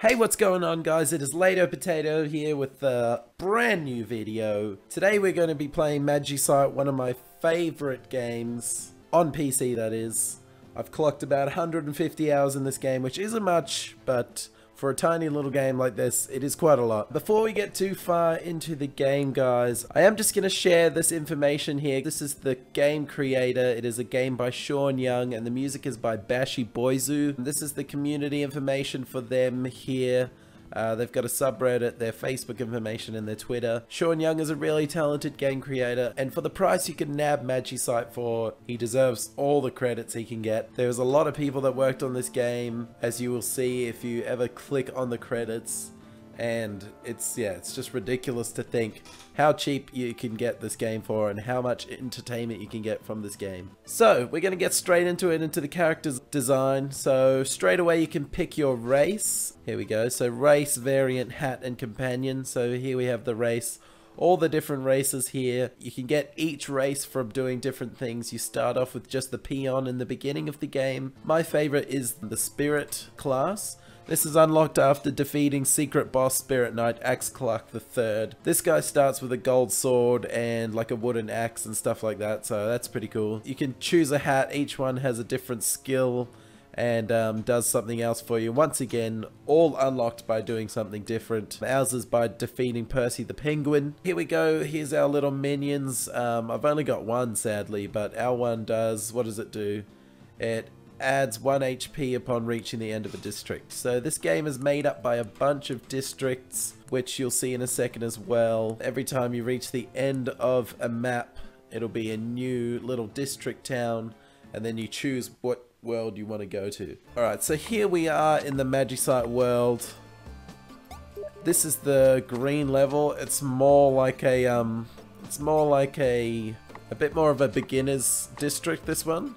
Hey, what's going on, guys? It is LeightoPotato here with a brand new video. Today we're going to be playing Magicite, one of my favorite games, on PC that is. I've clocked about 150 hours in this game, which isn't much, but for a tiny little game like this, it is quite a lot. Before we get too far into the game, guys, I am just going to share this information here. This is the game creator. It is a game by Sean Young, and the music is by Bashi Boyzu. This is the community information for them here. They've got a subreddit, their Facebook information, and their Twitter. Sean Young is a really talented game creator, and for the price you can nab Magicite for, he deserves all the credits he can get. There's a lot of people that worked on this game, as you will see if you ever click on the credits. And it's just ridiculous to think how cheap you can get this game for and how much entertainment you can get from this game. So we're going to get straight into it, into the character's design. So straight away you can pick your race. Here we go. So race, variant, hat, and companion. So here we have the race. All the different races here. You can get each race from doing different things. You start off with just the peon in the beginning of the game. My favorite is the spirit class. This is unlocked after defeating secret boss Spirit Knight Axclark III. This guy starts with a gold sword and like a wooden axe and stuff like that, so that's pretty cool. You can choose a hat. Each one has a different skill and does something else for you. Once again, all unlocked by doing something different. Ours is by defeating Percy the Penguin. Here we go. Here's our little minions. I've only got one, sadly, but our one does, what does it do? It adds 1 HP upon reaching the end of a district. So this game is made up by a bunch of districts, which you'll see in a second as well. Every time you reach the end of a map, it'll be a new little district town, and then you choose what world you want to go to. Alright, so here we are in the Magicite world. This is the green level. It's more like a a bit more of a beginner's district, this one.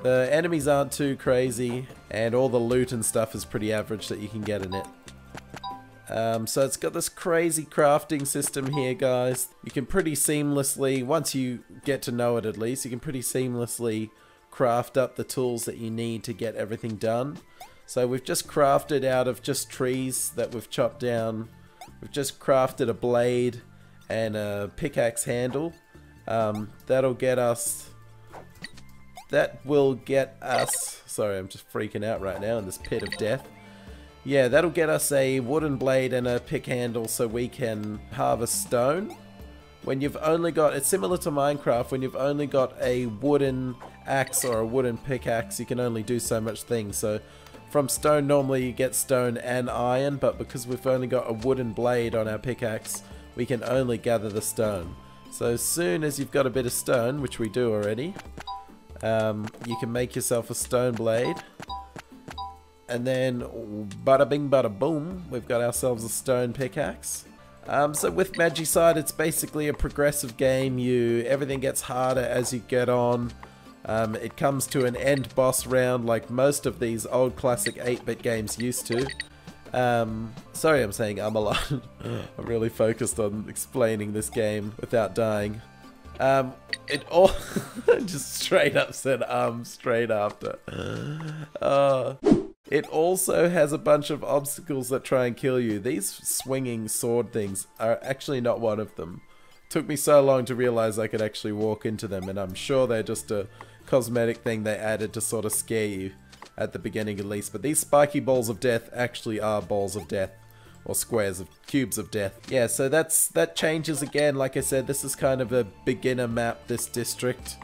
The enemies aren't too crazy, and all the loot and stuff is pretty average that you can get in it. So it's got this crazy crafting system here, guys. You can pretty seamlessly, once you get to know it at least, you can pretty seamlessly craft up the tools that you need to get everything done. So we've just crafted out of just trees that we've chopped down. We've just crafted a blade and a pickaxe handle. That will get us, sorry, I'm just freaking out right now in this pit of death. Yeah, that'll get us a wooden blade and a pick handle so we can harvest stone. When you've only got, it's similar to Minecraft, when you've only got a wooden axe or a wooden pickaxe, you can only do so much things. So from stone, normally you get stone and iron, but because we've only got a wooden blade on our pickaxe, we can only gather the stone. So as soon as you've got a bit of stone, which we do already, you can make yourself a stone blade, and then bada bing bada boom, we've got ourselves a stone pickaxe. So with Magicite, it's basically a progressive game. Everything gets harder as you get on. It comes to an end boss round like most of these old classic 8-bit games used to. Sorry, I'm saying a lot. I'm really focused on explaining this game without dying. It all just straight up said straight after. It also has a bunch of obstacles that try and kill you. These swinging sword things are actually not one of them. Took me so long to realize I could actually walk into them, and I'm sure they're just a cosmetic thing they added to sort of scare you at the beginning at least. But these spiky balls of death actually are balls of death. Or squares of cubes of death. Yeah, so that changes again. Like I said, this is kind of a beginner map, this district.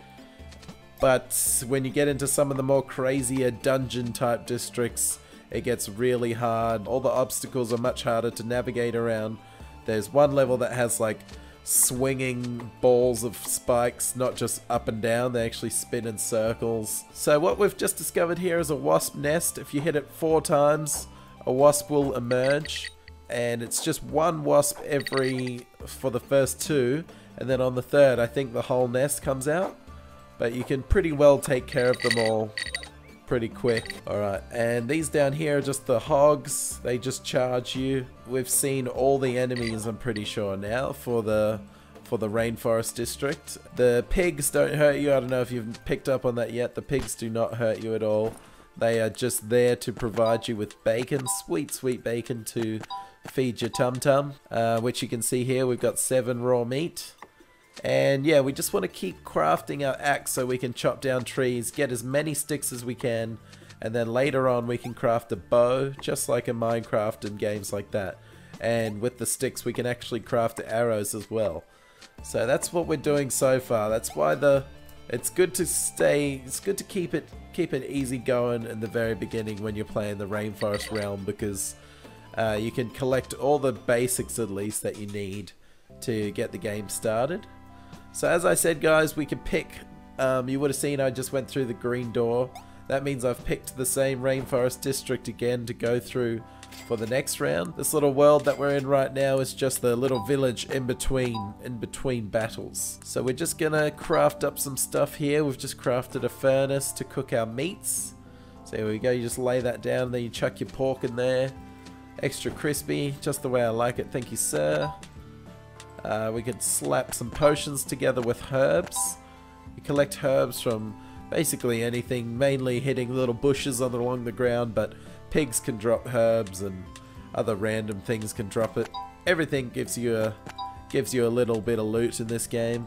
But when you get into some of the more crazier dungeon type districts, it gets really hard. All the obstacles are much harder to navigate around. There's one level that has like swinging balls of spikes, not just up and down, they actually spin in circles. So what we've just discovered here is a wasp nest. If you hit it 4 times, a wasp will emerge. And it's just one wasp for the first 2, and then on the 3rd I think the whole nest comes out, but you can pretty well take care of them all pretty quick. Alright, and these down here are just the hogs. They just charge you. We've seen all the enemies, I'm pretty sure now, for the rainforest district. The pigs don't hurt you. I don't know if you've picked up on that yet. The pigs do not hurt you at all. They are just there to provide you with bacon, sweet, sweet bacon to feed your tum-tum, which you can see here. We've got 7 raw meat. And yeah, we just want to keep crafting our axe so we can chop down trees, get as many sticks as we can, and then later on we can craft a bow, just like in Minecraft and games like that. And with the sticks we can actually craft arrows as well. So that's what we're doing so far. That's why it's good to keep it easy going in the very beginning when you're playing the Rainforest realm, because you can collect all the basics at least that you need to get the game started. So as I said, guys, we can pick, you would have seen I just went through the green door. That means I've picked the same Rainforest district again to go through for the next round. This little world that we're in right now is just the little village in between battles. So we're just gonna craft up some stuff here. We've just crafted a furnace to cook our meats. So here we go, you just lay that down, then you chuck your pork in there. Extra crispy, just the way I like it, thank you sir. We could slap some potions together with herbs. You collect herbs from basically anything, mainly hitting little bushes along the ground, but pigs can drop herbs and other random things can drop it. Everything gives you a little bit of loot in this game.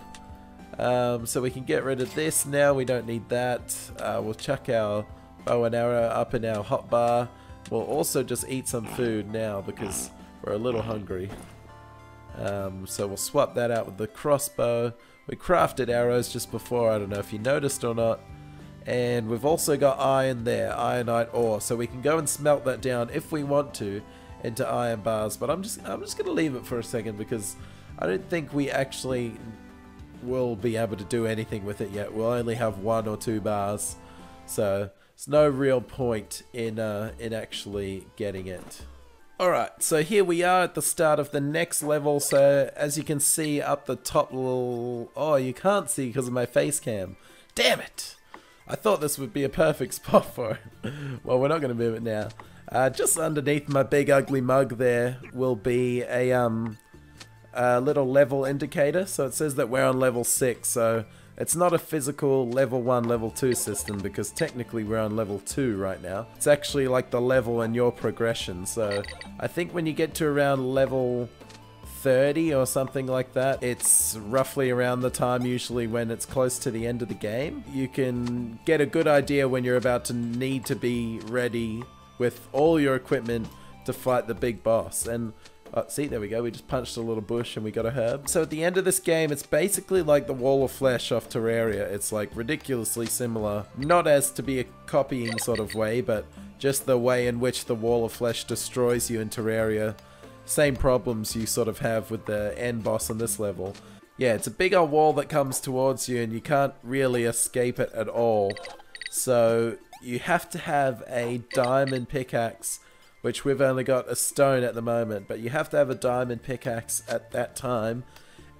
So we can get rid of this now, we don't need that. We'll chuck our bow and arrow up in our hotbar. We'll also just eat some food now because we're a little hungry. So we'll swap that out with the crossbow. We crafted arrows just before, I don't know if you noticed or not. And we've also got iron there, ironite ore, so we can go and smelt that down if we want to into iron bars. But I'm just gonna leave it for a second because I don't think we actually will be able to do anything with it yet. We'll only have 1 or 2 bars, so there's no real point in actually getting it. Alright, so here we are at the start of the next level. So as you can see up the top little... Oh, you can't see because of my face cam. Damn it! I thought this would be a perfect spot for it. Well, we're not going to move it now. Just underneath my big ugly mug there will be a little level indicator. So it says that we're on level 6. So it's not a physical level 1, level 2 system because technically we're on level 2 right now. It's actually like the level in your progression. So I think when you get to around level 30 or something like that, it's roughly around the time usually when it's close to the end of the game. You can get a good idea when you're about to need to be ready with all your equipment to fight the big boss. And see, there we go, we just punched a little bush and we got a herb. So at the end of this game, it's basically like the Wall of Flesh off Terraria. It's like ridiculously similar, not as to be a copying sort of way, but just the way in which the Wall of Flesh destroys you in Terraria. Same problems you sort of have with the end boss on this level. Yeah, it's a big old wall that comes towards you and you can't really escape it at all. So you have to have a diamond pickaxe, which we've only got a stone at the moment, but you have to have a diamond pickaxe at that time,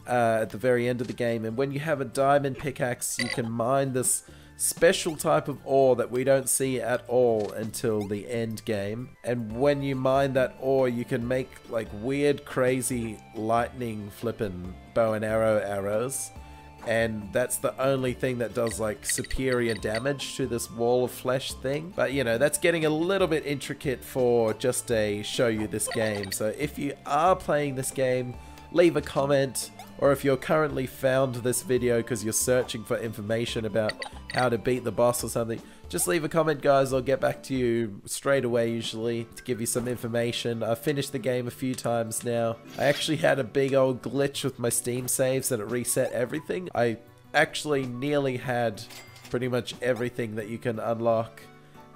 at the very end of the game. And when you have a diamond pickaxe, you can mine this special type of ore that we don't see at all until the end game. And when you mine that ore, you can make like weird, crazy lightning flippin' bow and arrow arrows. And that's the only thing that does like superior damage to this Wall of Flesh thing. But you know, that's getting a little bit intricate for just a show you this game. So if you are playing this game, leave a comment, or if you're currently found this video because you're searching for information about how to beat the boss or something, just leave a comment, guys. I'll get back to you straight away usually to give you some information. I've finished the game a few times now. I actually had a big old glitch with my Steam saves and it reset everything. I actually nearly had pretty much everything that you can unlock,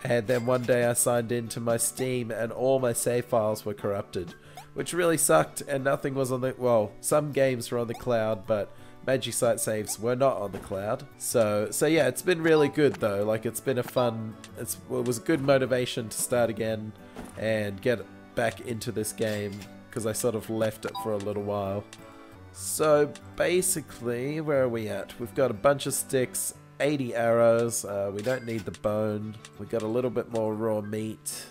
and then one day I signed into my Steam and all my save files were corrupted, which really sucked, and nothing was on the... Well, some games were on the cloud, but Magicite saves were not on the cloud. So yeah, it's been really good though. Like, it's been a fun... It was a good motivation to start again and get back into this game, because I sort of left it for a little while. So basically, where are we at? We've got a bunch of sticks, 80 arrows, we don't need the bone. We got a little bit more raw meat.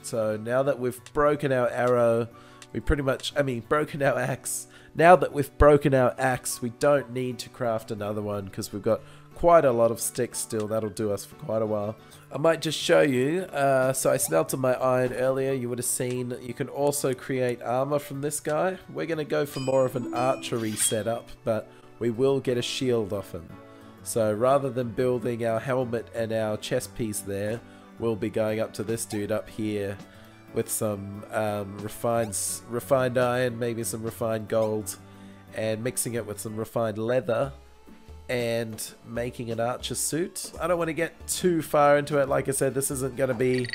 So now that we've broken our arrow, we pretty much, broken our axe. Now that we've broken our axe, we don't need to craft another one because we've got quite a lot of sticks still. That'll do us for quite a while. I might just show you. So I smelted my iron earlier. You would have seen you can also create armor from this guy. We're going to go for more of an archery setup, but we will get a shield off him. So rather than building our helmet and our chest piece there, we'll be going up to this dude up here with some refined iron, maybe some refined gold, and mixing it with some refined leather and making an archer suit. I don't want to get too far into it. Like I said, this isn't going to be,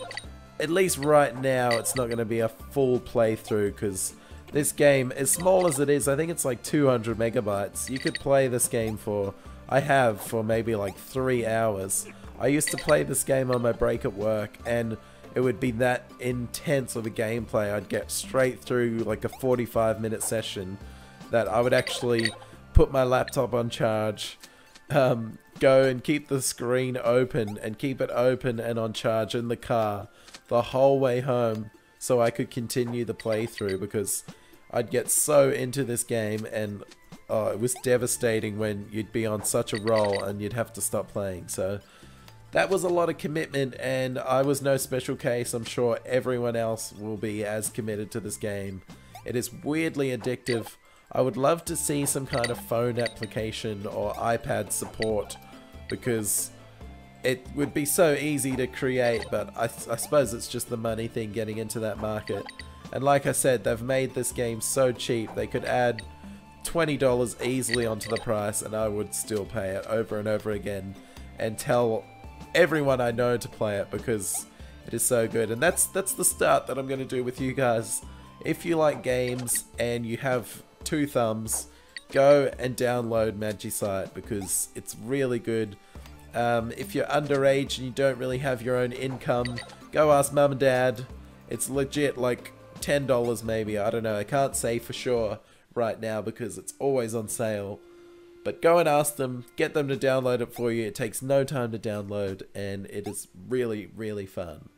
at least right now, it's not going to be a full playthrough, because this game, as small as it is, I think it's like 200 megabytes. You could play this game for, I have, for maybe like 3 hours. I used to play this game on my break at work, and it would be that intense of a gameplay. I'd get straight through like a 45-minute session that I would actually put my laptop on charge, go and keep the screen open and keep it open and on charge in the car the whole way home so I could continue the playthrough, because I'd get so into this game, and it was devastating when you'd be on such a roll and you'd have to stop playing. So that was a lot of commitment, and I was no special case. I'm sure everyone else will be as committed to this game. It is weirdly addictive. I would love to see some kind of phone application or iPad support, because it would be so easy to create, but I suppose it's just the money thing getting into that market. And like I said, they've made this game so cheap, they could add $20 easily onto the price and I would still pay it over and over again and tell everyone I know to play it, because it is so good. And that's the start that I'm going to do with you guys. If you like games and you have 2 thumbs, go and download Magicite, because it's really good. If you're underage and you don't really have your own income, go ask mum and dad. It's legit like $10 maybe, I don't know, I can't say for sure right now because it's always on sale. But go and ask them, get them to download it for you. It takes no time to download, and it is really, really fun.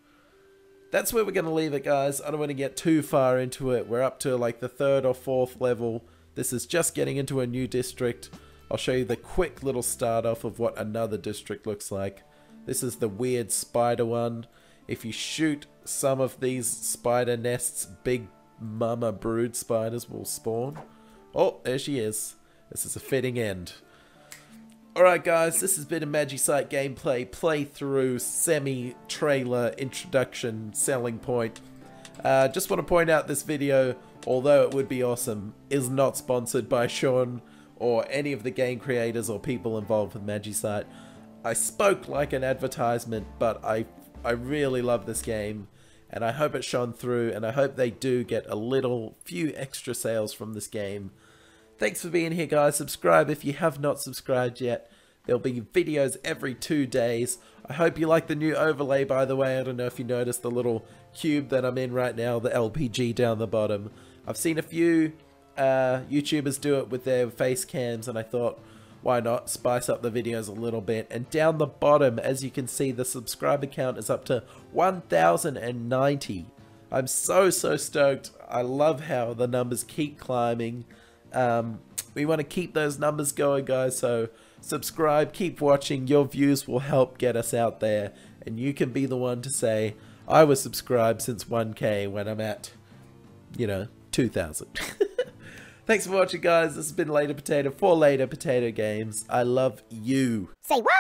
That's where we're going to leave it, guys. I don't want to get too far into it. We're up to like the 3rd or 4th level. This is just getting into a new district. I'll show you the quick little start off of what another district looks like. This is the weird spider one. If you shoot some of these spider nests, big mama brood spiders will spawn. Oh, there she is. This is a fitting end. Alright guys, this has been a Magicite gameplay playthrough, semi-trailer, introduction, selling point. Just want to point out this video, although it would be awesome, is not sponsored by Sean or any of the game creators or people involved with Magicite. I spoke like an advertisement, but I really love this game, and I hope it shone through, and I hope they do get a few extra sales from this game. Thanks for being here, guys. Subscribe if you have not subscribed yet. There'll be videos every 2 days. I hope you like the new overlay, by the way. I don't know if you noticed the little cube that I'm in right now, the LPG down the bottom. I've seen a few YouTubers do it with their face cams, and I thought, why not spice up the videos a little bit. And down the bottom, as you can see, the subscriber count is up to 1,090. I'm so stoked. I love how the numbers keep climbing. We want to keep those numbers going, guys, so subscribe, keep watching. Your views will help get us out there, and you can be the one to say, I was subscribed since 1K when I'm at, you know, 2,000. Thanks for watching, guys. This has been LeightoPotato for LeightoPotato Games. I love you. Say what?